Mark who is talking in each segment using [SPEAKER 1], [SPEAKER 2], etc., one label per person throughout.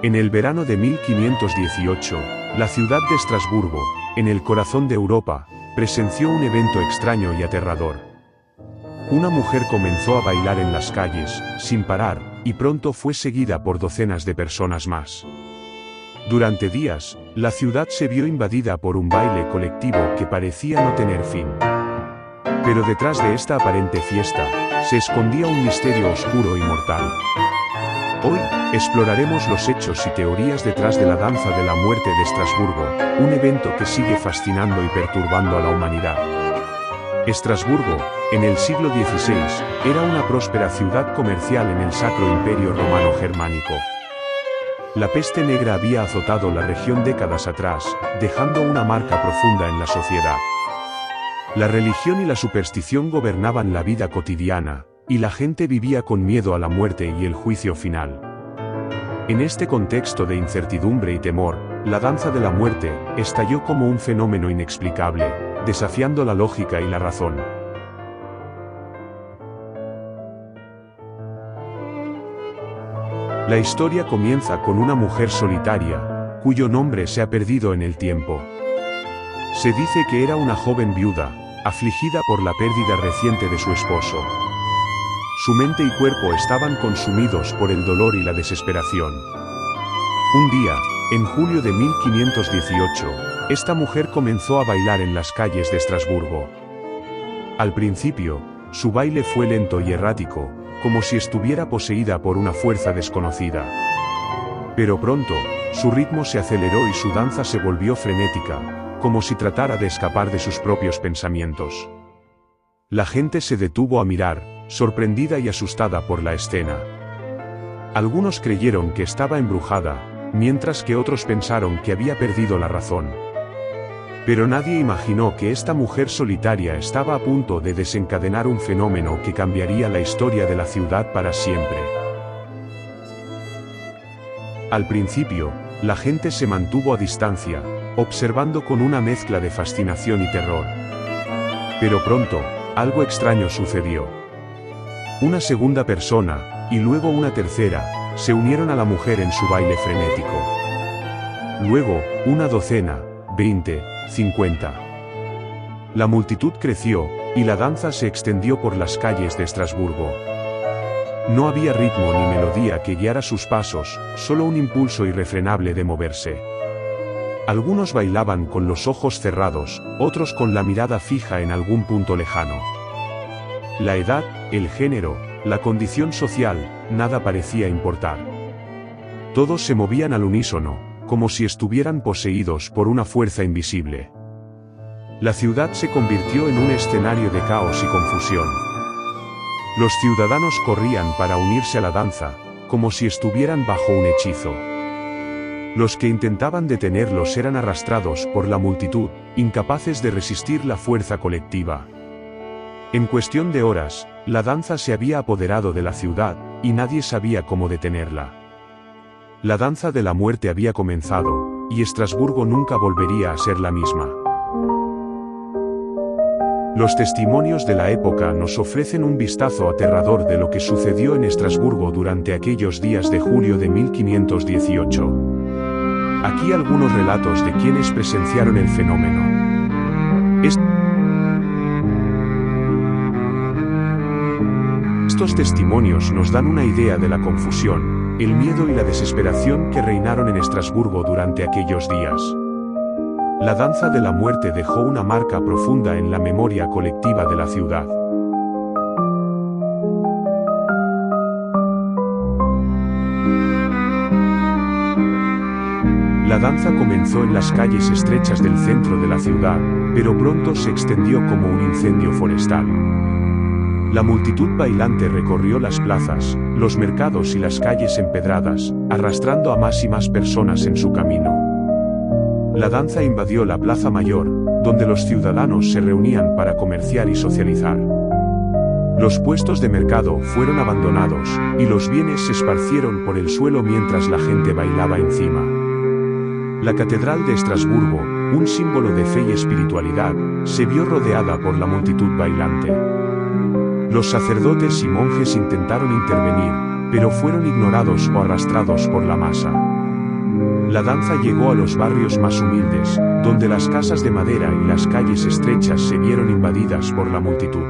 [SPEAKER 1] En el verano de 1518, la ciudad de Estrasburgo, en el corazón de Europa, presenció un evento extraño y aterrador. Una mujer comenzó a bailar en las calles, sin parar, y pronto fue seguida por docenas de personas más. Durante días, la ciudad se vio invadida por un baile colectivo que parecía no tener fin. Pero detrás de esta aparente fiesta, se escondía un misterio oscuro y mortal. Hoy, exploraremos los hechos y teorías detrás de la danza de la muerte de Estrasburgo, un evento que sigue fascinando y perturbando a la humanidad. Estrasburgo, en el siglo XVI, era una próspera ciudad comercial en el Sacro Imperio Romano Germánico. La peste negra había azotado la región décadas atrás, dejando una marca profunda en la sociedad. La religión y la superstición gobernaban la vida cotidiana, y la gente vivía con miedo a la muerte y el juicio final. En este contexto de incertidumbre y temor, la danza de la muerte estalló como un fenómeno inexplicable, desafiando la lógica y la razón. La historia comienza con una mujer solitaria, cuyo nombre se ha perdido en el tiempo. Se dice que era una joven viuda, afligida por la pérdida reciente de su esposo. Su mente y cuerpo estaban consumidos por el dolor y la desesperación. Un día, en julio de 1518, esta mujer comenzó a bailar en las calles de Estrasburgo. Al principio, su baile fue lento y errático, como si estuviera poseída por una fuerza desconocida. Pero pronto, su ritmo se aceleró y su danza se volvió frenética, como si tratara de escapar de sus propios pensamientos. La gente se detuvo a mirar, sorprendida y asustada por la escena. Algunos creyeron que estaba embrujada, mientras que otros pensaron que había perdido la razón. Pero nadie imaginó que esta mujer solitaria estaba a punto de desencadenar un fenómeno que cambiaría la historia de la ciudad para siempre. Al principio, la gente se mantuvo a distancia, observando con una mezcla de fascinación y terror. Pero pronto, algo extraño sucedió. Una segunda persona, y luego una tercera, se unieron a la mujer en su baile frenético. Luego, una docena, 20, 50. La multitud creció, y la danza se extendió por las calles de Estrasburgo. No había ritmo ni melodía que guiara sus pasos, solo un impulso irrefrenable de moverse. Algunos bailaban con los ojos cerrados, otros con la mirada fija en algún punto lejano. La edad, el género, la condición social, nada parecía importar. Todos se movían al unísono, como si estuvieran poseídos por una fuerza invisible. La ciudad se convirtió en un escenario de caos y confusión. Los ciudadanos corrían para unirse a la danza, como si estuvieran bajo un hechizo. Los que intentaban detenerlos eran arrastrados por la multitud, incapaces de resistir la fuerza colectiva. En cuestión de horas, la danza se había apoderado de la ciudad, y nadie sabía cómo detenerla. La danza de la muerte había comenzado, y Estrasburgo nunca volvería a ser la misma. Los testimonios de la época nos ofrecen un vistazo aterrador de lo que sucedió en Estrasburgo durante aquellos días de julio de 1518. Aquí algunos relatos de quienes presenciaron el fenómeno. Estos testimonios nos dan una idea de la confusión, el miedo y la desesperación que reinaron en Estrasburgo durante aquellos días. La danza de la muerte dejó una marca profunda en la memoria colectiva de la ciudad. La danza comenzó en las calles estrechas del centro de la ciudad, pero pronto se extendió como un incendio forestal. La multitud bailante recorrió las plazas, los mercados y las calles empedradas, arrastrando a más y más personas en su camino. La danza invadió la Plaza Mayor, donde los ciudadanos se reunían para comerciar y socializar. Los puestos de mercado fueron abandonados, y los bienes se esparcieron por el suelo mientras la gente bailaba encima. La Catedral de Estrasburgo, un símbolo de fe y espiritualidad, se vio rodeada por la multitud bailante. Los sacerdotes y monjes intentaron intervenir, pero fueron ignorados o arrastrados por la masa. La danza llegó a los barrios más humildes, donde las casas de madera y las calles estrechas se vieron invadidas por la multitud.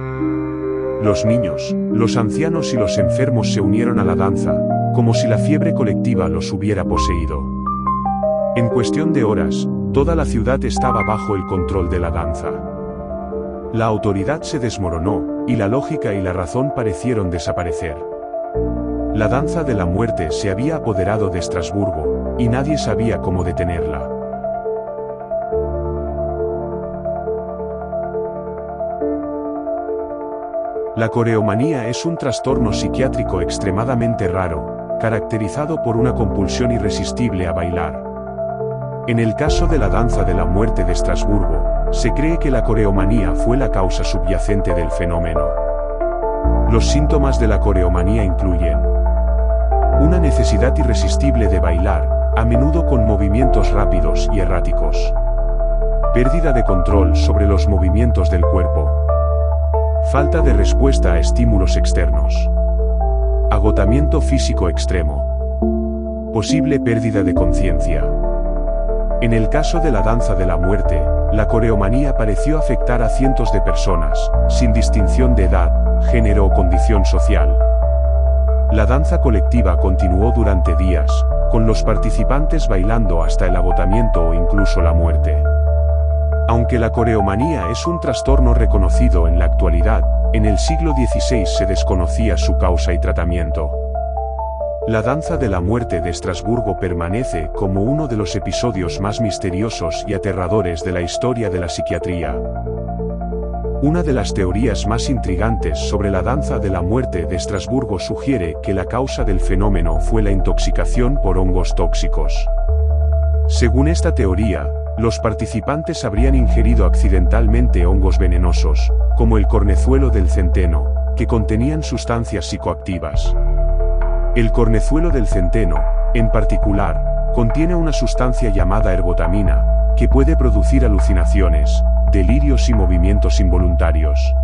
[SPEAKER 1] Los niños, los ancianos y los enfermos se unieron a la danza, como si la fiebre colectiva los hubiera poseído. En cuestión de horas, toda la ciudad estaba bajo el control de la danza. La autoridad se desmoronó, y la lógica y la razón parecieron desaparecer. La danza de la muerte se había apoderado de Estrasburgo, y nadie sabía cómo detenerla. La coreomanía es un trastorno psiquiátrico extremadamente raro, caracterizado por una compulsión irresistible a bailar. En el caso de la danza de la muerte de Estrasburgo, se cree que la coreomanía fue la causa subyacente del fenómeno. Los síntomas de la coreomanía incluyen una necesidad irresistible de bailar, a menudo con movimientos rápidos y erráticos. Pérdida de control sobre los movimientos del cuerpo. Falta de respuesta a estímulos externos. Agotamiento físico extremo. Posible pérdida de conciencia. En el caso de la danza de la muerte, la coreomanía pareció afectar a cientos de personas, sin distinción de edad, género o condición social. La danza colectiva continuó durante días, con los participantes bailando hasta el agotamiento o incluso la muerte. Aunque la coreomanía es un trastorno reconocido en la actualidad, en el siglo XVI se desconocía su causa y tratamiento. La danza de la muerte de Estrasburgo permanece como uno de los episodios más misteriosos y aterradores de la historia de la psiquiatría. Una de las teorías más intrigantes sobre la danza de la muerte de Estrasburgo sugiere que la causa del fenómeno fue la intoxicación por hongos tóxicos. Según esta teoría, los participantes habrían ingerido accidentalmente hongos venenosos, como el cornezuelo del centeno, que contenían sustancias psicoactivas. El cornezuelo del centeno, en particular, contiene una sustancia llamada ergotamina, que puede producir alucinaciones, delirios y movimientos involuntarios.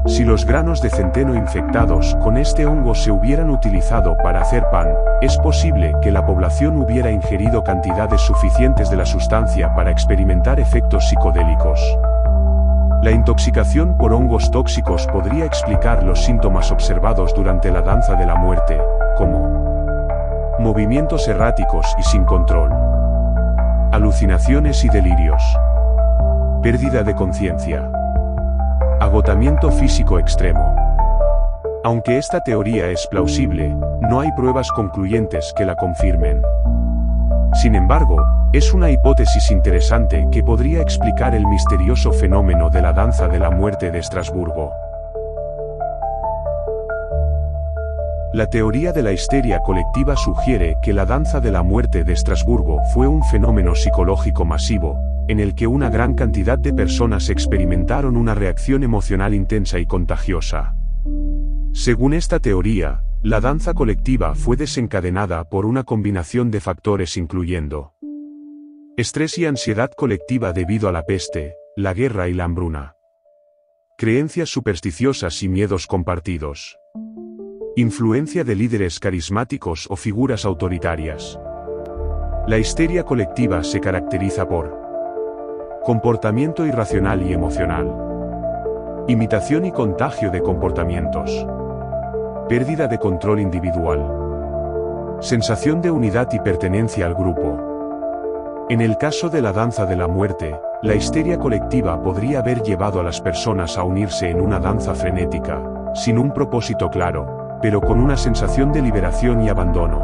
[SPEAKER 1] Si los granos de centeno infectados con este hongo se hubieran utilizado para hacer pan, es posible que la población hubiera ingerido cantidades suficientes de la sustancia para experimentar efectos psicodélicos. La intoxicación por hongos tóxicos podría explicar los síntomas observados durante la danza de la muerte, como movimientos erráticos y sin control, alucinaciones y delirios, pérdida de conciencia, agotamiento físico extremo. Aunque esta teoría es plausible, no hay pruebas concluyentes que la confirmen. Sin embargo, es una hipótesis interesante que podría explicar el misterioso fenómeno de la danza de la muerte de Estrasburgo. La teoría de la histeria colectiva sugiere que la danza de la muerte de Estrasburgo fue un fenómeno psicológico masivo, en el que una gran cantidad de personas experimentaron una reacción emocional intensa y contagiosa. Según esta teoría, la danza colectiva fue desencadenada por una combinación de factores incluyendo estrés y ansiedad colectiva debido a la peste, la guerra y la hambruna, creencias supersticiosas y miedos compartidos, influencia de líderes carismáticos o figuras autoritarias. La histeria colectiva se caracteriza por comportamiento irracional y emocional, imitación y contagio de comportamientos, pérdida de control individual, sensación de unidad y pertenencia al grupo. En el caso de la danza de la muerte, la histeria colectiva podría haber llevado a las personas a unirse en una danza frenética, sin un propósito claro, pero con una sensación de liberación y abandono.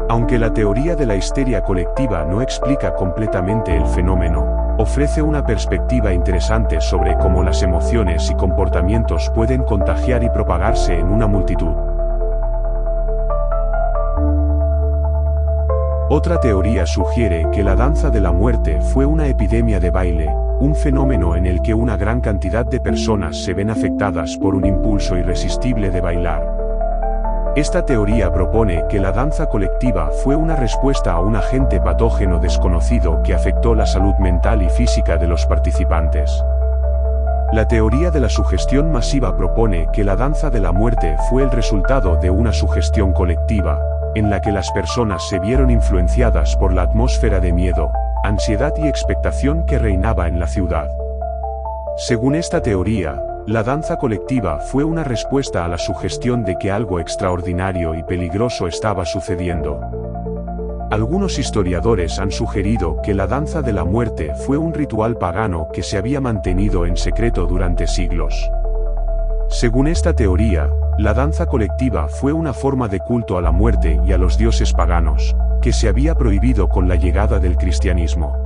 [SPEAKER 1] Aunque la teoría de la histeria colectiva no explica completamente el fenómeno, ofrece una perspectiva interesante sobre cómo las emociones y comportamientos pueden contagiar y propagarse en una multitud. Otra teoría sugiere que la danza de la muerte fue una epidemia de baile, un fenómeno en el que una gran cantidad de personas se ven afectadas por un impulso irresistible de bailar. Esta teoría propone que la danza colectiva fue una respuesta a un agente patógeno desconocido que afectó la salud mental y física de los participantes. La teoría de la sugestión masiva propone que la danza de la muerte fue el resultado de una sugestión colectiva, en la que las personas se vieron influenciadas por la atmósfera de miedo, ansiedad y expectación que reinaba en la ciudad. Según esta teoría, la danza colectiva fue una respuesta a la sugestión de que algo extraordinario y peligroso estaba sucediendo. Algunos historiadores han sugerido que la danza de la muerte fue un ritual pagano que se había mantenido en secreto durante siglos. Según esta teoría, la danza colectiva fue una forma de culto a la muerte y a los dioses paganos, que se había prohibido con la llegada del cristianismo.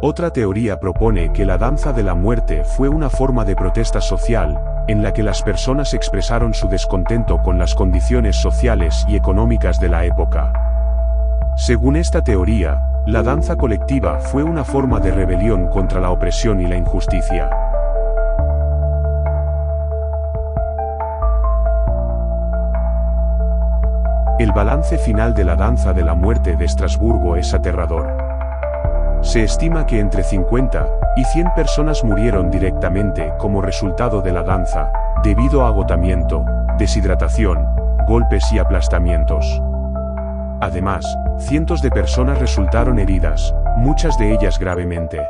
[SPEAKER 1] Otra teoría propone que la danza de la muerte fue una forma de protesta social, en la que las personas expresaron su descontento con las condiciones sociales y económicas de la época. Según esta teoría, la danza colectiva fue una forma de rebelión contra la opresión y la injusticia. El balance final de la danza de la muerte de Estrasburgo es aterrador. Se estima que entre 50 y 100 personas murieron directamente como resultado de la danza, debido a agotamiento, deshidratación, golpes y aplastamientos. Además, cientos de personas resultaron heridas, muchas de ellas gravemente.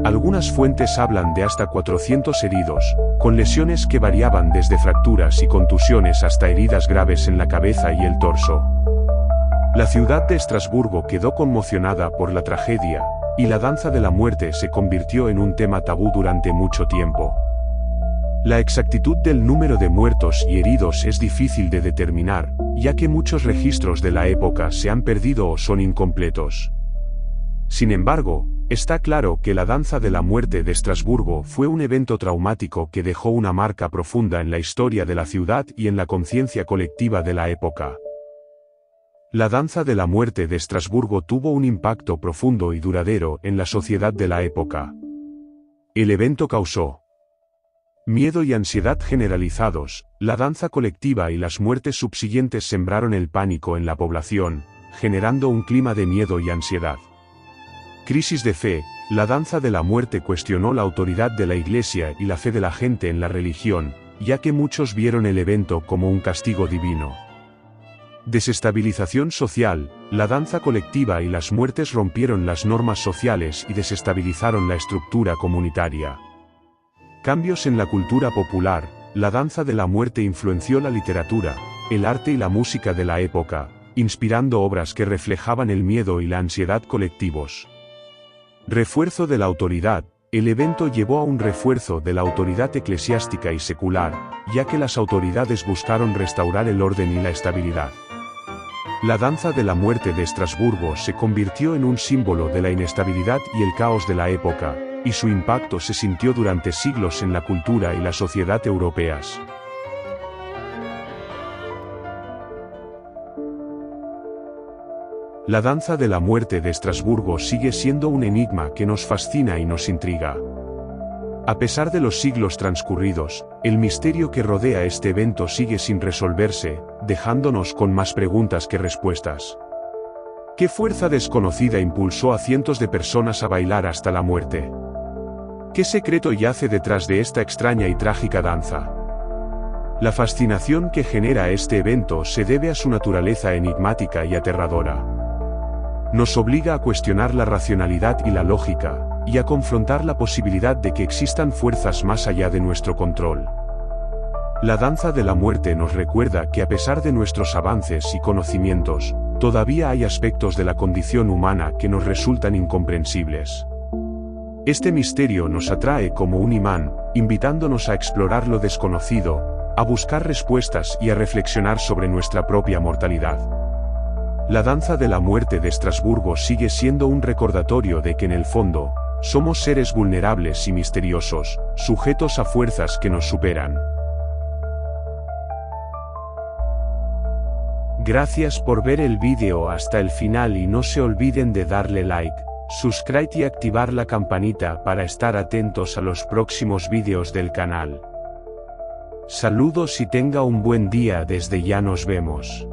[SPEAKER 1] Algunas fuentes hablan de hasta 400 heridos, con lesiones que variaban desde fracturas y contusiones hasta heridas graves en la cabeza y el torso. La ciudad de Estrasburgo quedó conmocionada por la tragedia, y la danza de la muerte se convirtió en un tema tabú durante mucho tiempo. La exactitud del número de muertos y heridos es difícil de determinar, ya que muchos registros de la época se han perdido o son incompletos. Sin embargo, está claro que la danza de la muerte de Estrasburgo fue un evento traumático que dejó una marca profunda en la historia de la ciudad y en la conciencia colectiva de la época. La danza de la muerte de Estrasburgo tuvo un impacto profundo y duradero en la sociedad de la época. El evento causó miedo y ansiedad generalizados, la danza colectiva y las muertes subsiguientes sembraron el pánico en la población, generando un clima de miedo y ansiedad. Crisis de fe, la danza de la muerte cuestionó la autoridad de la Iglesia y la fe de la gente en la religión, ya que muchos vieron el evento como un castigo divino. Desestabilización social, la danza colectiva y las muertes rompieron las normas sociales y desestabilizaron la estructura comunitaria. Cambios en la cultura popular, la danza de la muerte influenció la literatura, el arte y la música de la época, inspirando obras que reflejaban el miedo y la ansiedad colectivos. Refuerzo de la autoridad, el evento llevó a un refuerzo de la autoridad eclesiástica y secular, ya que las autoridades buscaron restaurar el orden y la estabilidad. La danza de la muerte de Estrasburgo se convirtió en un símbolo de la inestabilidad y el caos de la época, y su impacto se sintió durante siglos en la cultura y la sociedad europeas. La danza de la muerte de Estrasburgo sigue siendo un enigma que nos fascina y nos intriga. A pesar de los siglos transcurridos, el misterio que rodea este evento sigue sin resolverse, dejándonos con más preguntas que respuestas. ¿Qué fuerza desconocida impulsó a cientos de personas a bailar hasta la muerte? ¿Qué secreto yace detrás de esta extraña y trágica danza? La fascinación que genera este evento se debe a su naturaleza enigmática y aterradora. Nos obliga a cuestionar la racionalidad y la lógica, y a confrontar la posibilidad de que existan fuerzas más allá de nuestro control. La danza de la muerte nos recuerda que a pesar de nuestros avances y conocimientos, todavía hay aspectos de la condición humana que nos resultan incomprensibles. Este misterio nos atrae como un imán, invitándonos a explorar lo desconocido, a buscar respuestas y a reflexionar sobre nuestra propia mortalidad. La danza de la muerte de Estrasburgo sigue siendo un recordatorio de que en el fondo, somos seres vulnerables y misteriosos, sujetos a fuerzas que nos superan. Gracias por ver el vídeo hasta el final y no se olviden de darle like, subscribe y activar la campanita para estar atentos a los próximos vídeos del canal. Saludos y tenga un buen día desde ya nos vemos.